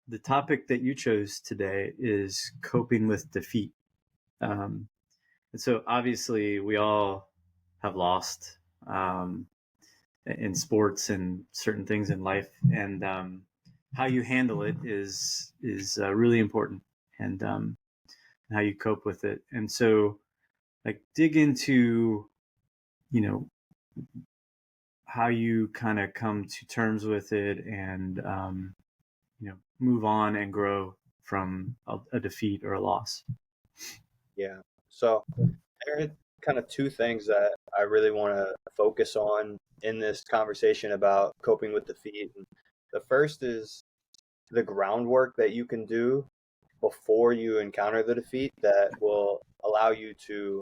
the topic that you chose today is coping with defeat. Um, and so obviously we all have lost in sports and certain things in life, and how you handle it is really important, and how you cope with it. And so, like, dig into, you know, how you kind of come to terms with it, and move on and grow from a defeat or a loss. Yeah. So there are kind of two things that I really want to focus on in this conversation about coping with defeat. And the first is the groundwork that you can do before you encounter the defeat that will allow you to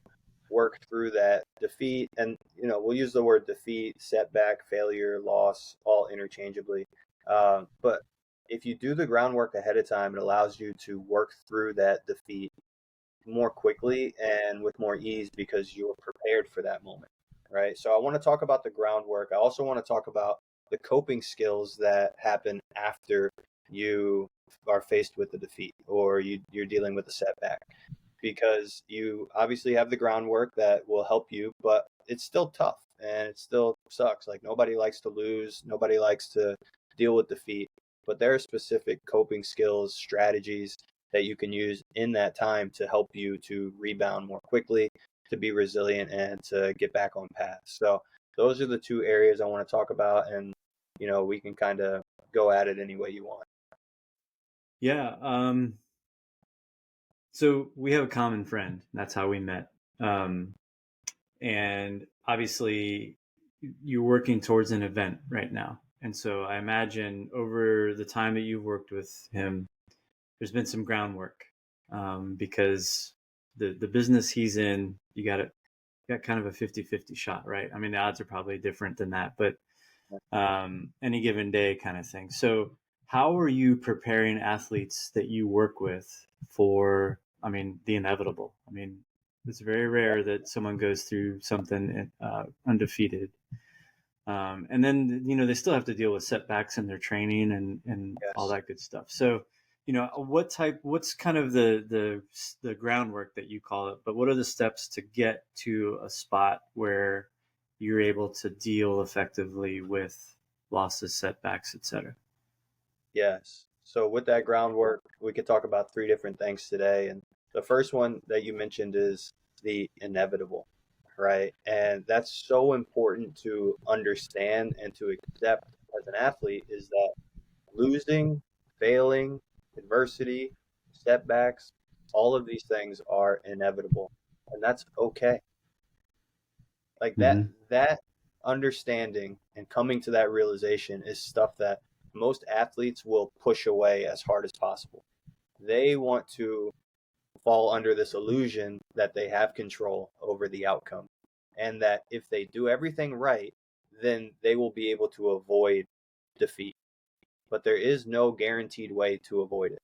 work through that defeat. And, we'll use the word defeat, setback, failure, loss, all interchangeably. But if you do the groundwork ahead of time, it allows you to work through that defeat more quickly and with more ease because you were prepared for that moment, right? So I want to talk about the groundwork. I also want to talk about the coping skills that happen after you are faced with the defeat or you're dealing with a setback, because you obviously have the groundwork that will help you, but it's still tough and it still sucks. Like, nobody likes to lose, nobody likes to deal with defeat, but there are specific coping skills, strategies that you can use in that time to help you to rebound more quickly, to be resilient, and to get back on path. So those are the two areas I want to talk about, and we can kind of go at it any way you want. Yeah. So we have a common friend. That's how we met. And obviously, you're working towards an event right now. And so I imagine over the time that you've worked with him, there's been some groundwork, because the business he's in, you got kind of a 50-50 shot, right? I mean, the odds are probably different than that, but any given day kind of thing. So how are you preparing athletes that you work with for, the inevitable? It's very rare that someone goes through something undefeated. And then, they still have to deal with setbacks in their training and all Yes. that good stuff. So, what's kind of the groundwork that you call it, but what are the steps to get to a spot where you're able to deal effectively with losses, setbacks, etc.? Yes. So with that groundwork, we could talk about three different things today. And the first one that you mentioned is the inevitable, right? And that's so important to understand and to accept as an athlete, is that losing, failing, adversity, setbacks, all of these things are inevitable. And that's okay. Like Mm-hmm. that understanding and coming to that realization is stuff that most athletes will push away as hard as possible. They want to fall under this illusion that they have control over the outcome, and that if they do everything right, then they will be able to avoid defeat. But there is no guaranteed way to avoid it,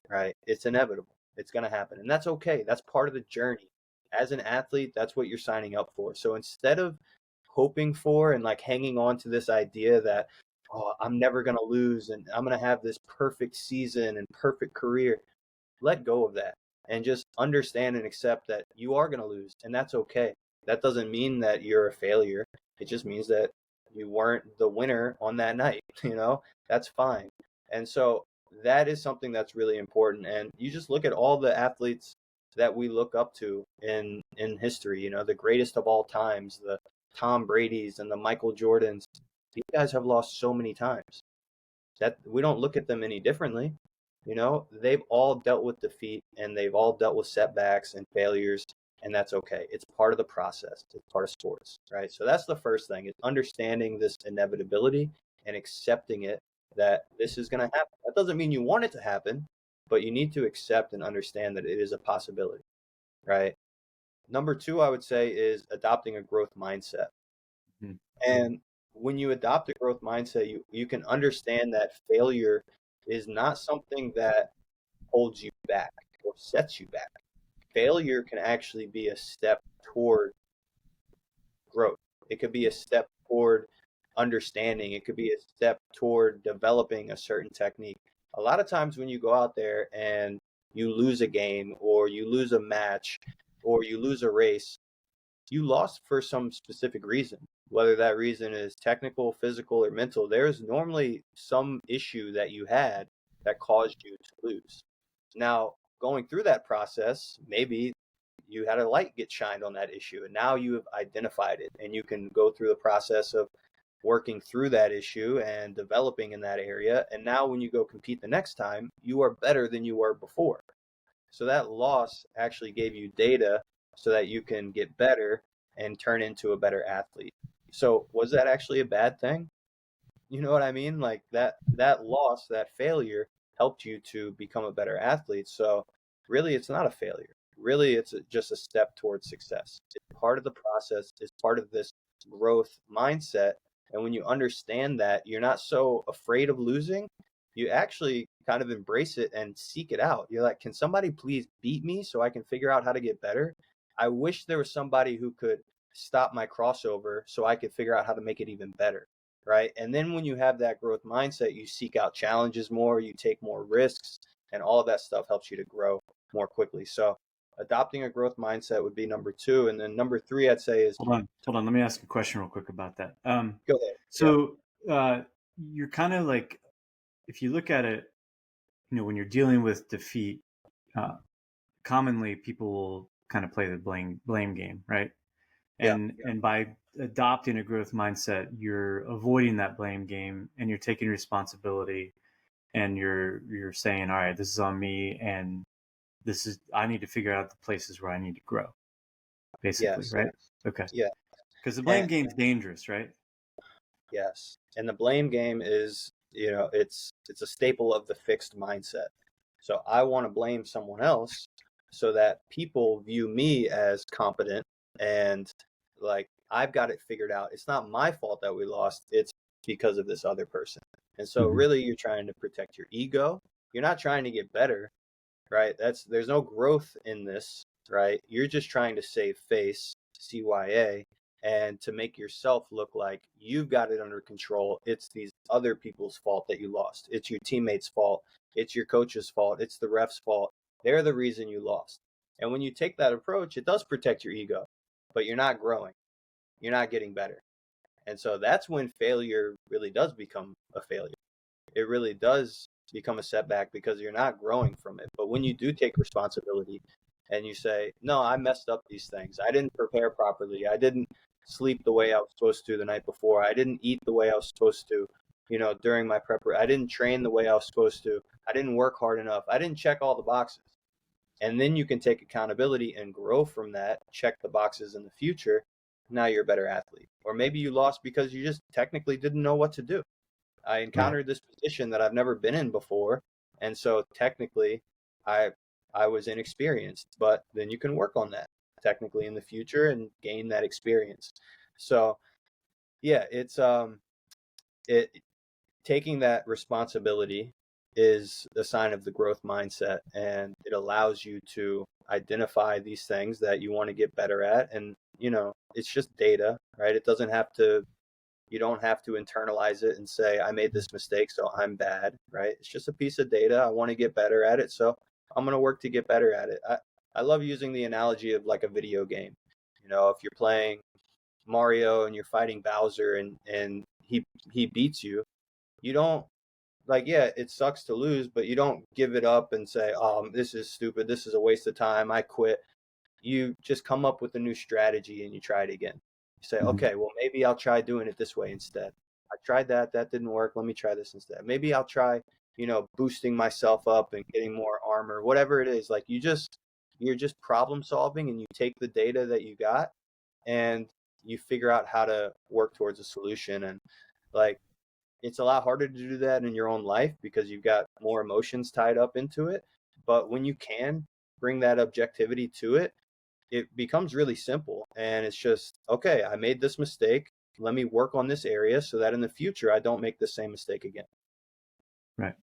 right? It's inevitable. It's going to happen. And that's okay. That's part of the journey. As an athlete, that's what you're signing up for. So instead of hoping for and like hanging on to this idea that, oh, I'm never going to lose and I'm going to have this perfect season and perfect career, let go of that and just understand and accept that you are going to lose, and that's okay. That doesn't mean that you're a failure. It just means that you weren't the winner on that night. That's fine. And so that is something that's really important. And you just look at all the athletes that we look up to in history, the greatest of all times, the Tom Brady's and the Michael Jordans. These guys have lost so many times that we don't look at them any differently. They've all dealt with defeat and they've all dealt with setbacks and failures, and that's okay. It's part of the process. It's part of sports, right? So that's the first thing, is understanding this inevitability and accepting it, that this is going to happen. That doesn't mean you want it to happen, but you need to accept and understand that it is a possibility, right? Number two, I would say, is adopting a growth mindset. Mm-hmm. And when you adopt a growth mindset, you can understand that failure is not something that holds you back or sets you back. Failure can actually be a step toward growth. It could be a step toward understanding. It could be a step toward developing a certain technique. A lot of times when you go out there and you lose a game or you lose a match or you lose a race, you lost for some specific reason. Whether that reason is technical, physical, or mental, there's normally some issue that you had that caused you to lose. Now, going through that process, maybe you had a light get shined on that issue and now you have identified it and you can go through the process of working through that issue and developing in that area. And now when you go compete the next time, you are better than you were before. So that loss actually gave you data so that you can get better and turn into a better athlete. So was that actually a bad thing? You know what I mean? Like that loss, that failure helped you to become a better athlete. So really it's not a failure. Really just a step towards success. It's part of the process. It's part of this growth mindset. And when you understand that, you're not so afraid of losing. You actually kind of embrace it and seek it out. You're like, can somebody please beat me so I can figure out how to get better? I wish there was somebody who could stop my crossover so I could figure out how to make it even better. Right. And then when you have that growth mindset, you seek out challenges more, you take more risks, and all of that stuff helps you to grow more quickly. So adopting a growth mindset would be number two. And then number three, I'd say is Hold on. Let me ask a question real quick about that. go ahead. Yeah. So you're kind of like, if you look at it, when you're dealing with defeat, commonly people will kind of play the blame game, right? Yeah. And by adopting a growth mindset, you're avoiding that blame game and you're taking responsibility and you're saying, all right, this is on me and I need to figure out the places where I need to grow, basically, Yes. right? Okay. Yeah. Because the blame And game's dangerous, right? yes. And the blame game is, it's a staple of the fixed mindset. So I want to blame someone else so that people view me as competent and like I've got it figured out. It's not my fault that we lost. It's because of this other person. And so Mm-hmm. really you're trying to protect your ego. You're not trying to get better, right? There's no growth in this, right? You're just trying to save face, CYA, and to make yourself look like you've got it under control. It's these other people's fault that you lost. It's your teammates' fault. It's your coach's fault. It's the ref's fault. They're the reason you lost. And when you take that approach, it does protect your ego, but you're not growing. You're not getting better. And so that's when failure really does become a failure. It really does become a setback because you're not growing from it. But when you do take responsibility and you say, no, I messed up these things. I didn't prepare properly. I didn't sleep the way I was supposed to the night before. I didn't eat the way I was supposed to, during my prep. I didn't train the way I was supposed to. I didn't work hard enough. I didn't check all the boxes. And then you can take accountability and grow from that, check the boxes in the future. Now you're a better athlete. Or maybe you lost because you just technically didn't know what to do. I encountered this position that I've never been in before. And so technically I was inexperienced, but then you can work on that technically in the future and gain that experience. So yeah, it's taking that responsibility is a sign of the growth mindset, and it allows you to identify these things that you want to get better at. And it's just data, right? You don't have to internalize it and say, I made this mistake, so I'm bad, right? It's just a piece of data. I want to get better at it, so I'm going to work to get better at it. I love using the analogy of like a video game. If you're playing Mario and you're fighting Bowser and he beats you, you don't like, yeah, it sucks to lose, but you don't give it up and say, oh, this is stupid. This is a waste of time. I quit. You just come up with a new strategy and you try it again. You say, Mm-hmm. okay, well, maybe I'll try doing it this way instead. I tried that. That didn't work. Let me try this instead. Maybe I'll try, boosting myself up and getting more armor, whatever it is. Like you're just problem solving and you take the data that you got and you figure out how to work towards a solution. And like, it's a lot harder to do that in your own life because you've got more emotions tied up into it. But when you can bring that objectivity to it, it becomes really simple. And it's just, okay, I made this mistake. Let me work on this area so that in the future I don't make the same mistake again. Right.